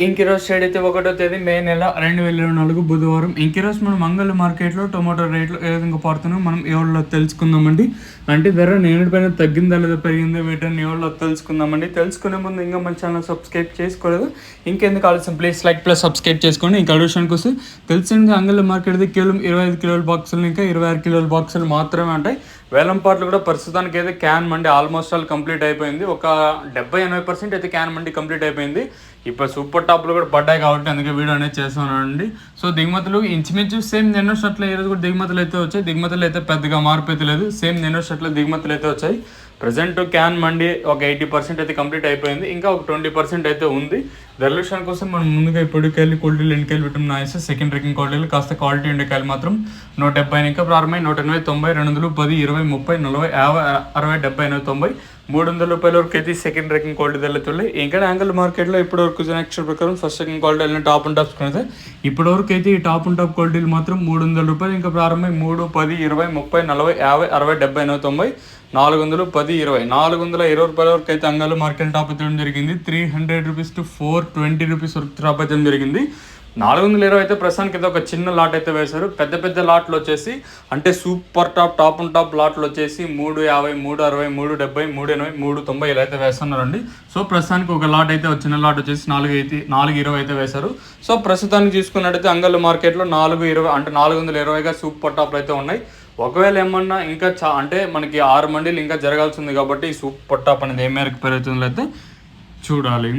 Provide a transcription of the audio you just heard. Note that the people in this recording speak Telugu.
ఇంకిరోజు షేడ్ అయితే 1వ తేదీ మే నెల 2024 బుధవారం. ఇంకిరోజు మనం మంగళ మార్కెట్లో టొమాటో రేట్లు ఏ విధంగా పడుతున్నాయో మనం ఎవరిలో తెలుసుకుందామండి. అంటే ధర నేనుపైన తగ్గిందా లేదా పెరిగిందా వీటిని ఎవరిలో తెలుసుకుందామండి. తెలుసుకునే ముందు ఇంకా మన ఛానల్ సబ్స్క్రైబ్ చేసుకోలేదు, ఇంకెందుకు ఆలస్యం ప్లీజ్ లైక్ ప్లస్ సబ్స్క్రైబ్ చేసుకోండి. ఇంకా విషయానికి వస్తే తెలిసింది అంగళ మార్కెట్ది కేవలం 25 కిలోల బాక్సులు ఇంకా 26 కిలోల బాక్సులు మాత్రమే ఉంటాయి. వేలం పాటలు కూడా ప్రస్తుతానికి అయితే can mandi almost all complete అయిపోయింది. ఒక 70-80% అయితే క్యాన్ మండి కంప్లీట్ అయిపోయింది. ఇప్పుడు సూపర్ టాప్లు కూడా పడ్డాయి కాబట్టి అందుకే వీడియో అనేది చేస్తున్నానండి. సో దిగుమతులు ఇంచుమించు సేమ్ నిన్న షర్ట్లు ఈరోజు కూడా దిగుమతులు అయితే వచ్చాయి. దిగుమతులు అయితే పెద్దగా మార్పు అయితే లేదు, సేమ్ నిన్న షర్ట్లు దిగుమతులు అయితే వచ్చాయి. ప్రజెంట్ క్యాన్ మండి ఒక 80% అయితే కంప్లీట్ అయిపోయింది, ఇంకా ఒక 20% అయితే ఉంది. రెవల్యూషన్ కోసం మనం ముందుగా పొడికాయలు క్వాలిటీలు ఎండకాయలు విటమిన్ నాయిస్ సెకండ్ రేకింగ్ క్వాలిటీలు కాస్త క్వాలిటీ ఎండకాయలు మాత్రం 170 ఇంకా ప్రారంభమై 180, 90, 210, 20, 30, 40, 50, 60, 70, 80, 90, 300 రూపాయల వరకు అయితే సెకండ్ రేకింగ్ క్వాలిటీ వెళ్ళుతున్నాయి. ఇంకా యాంగిల్ మార్కెట్లో ఇప్పటివరకు నెక్స్ట్ ప్రకారం ఫస్ట్ సెకండ్ క్వాలిటీ వెళ్ళిన టాప్ అండ్ టాప్స్ కొనితే ఇప్పటివరకు అయితే ఈ టాప్ అండ్ టాప్ క్వాలిటీలు మాత్రం 300 రూపాయలు ఇంకా ప్రారంభమై 3, 10, 20, 30, 40, 50, 60, 70, 80, 90, 410, 420 రూపాయల వరకు అయితే అంగాలు మార్కెట్ టాప్ ఎత్తడం జరిగింది. 300 రూపీస్ టు 420 రూపీస్ వరకు టాప్ ఎత్తడం జరిగింది. 420 అయితే ప్రస్తుతానికి అయితే ఒక చిన్న లాట్ అయితే వేశారు. పెద్ద పెద్ద లాట్లు వచ్చేసి అంటే సూపర్ టాప్ అండ్ టాప్ లాట్లు వచ్చేసి 350, 360, 370, 380, 390 ఇలా అయితే వేస్తున్నారండి. సో ప్రస్తుతానికి ఒక లాట్ అయితే చిన్న లాట్ వచ్చేసి 420 అయితే వేశారు. సో ప్రస్తుతానికి చూసుకున్నట్టయితే అంగళ్ళు మార్కెట్లో 420 అంటే 420గా సూపర్ టాప్లు అయితే ఉన్నాయి. ఒకవేళ ఏమన్నా ఇంకా అంటే మనకి 6 మండీలు ఇంకా జరగాల్సి ఉంది కాబట్టి ఈ సూపర్ టాప్ అనేది ఏ మేరకు పెరుగుతుందో అయితే చూడాలి.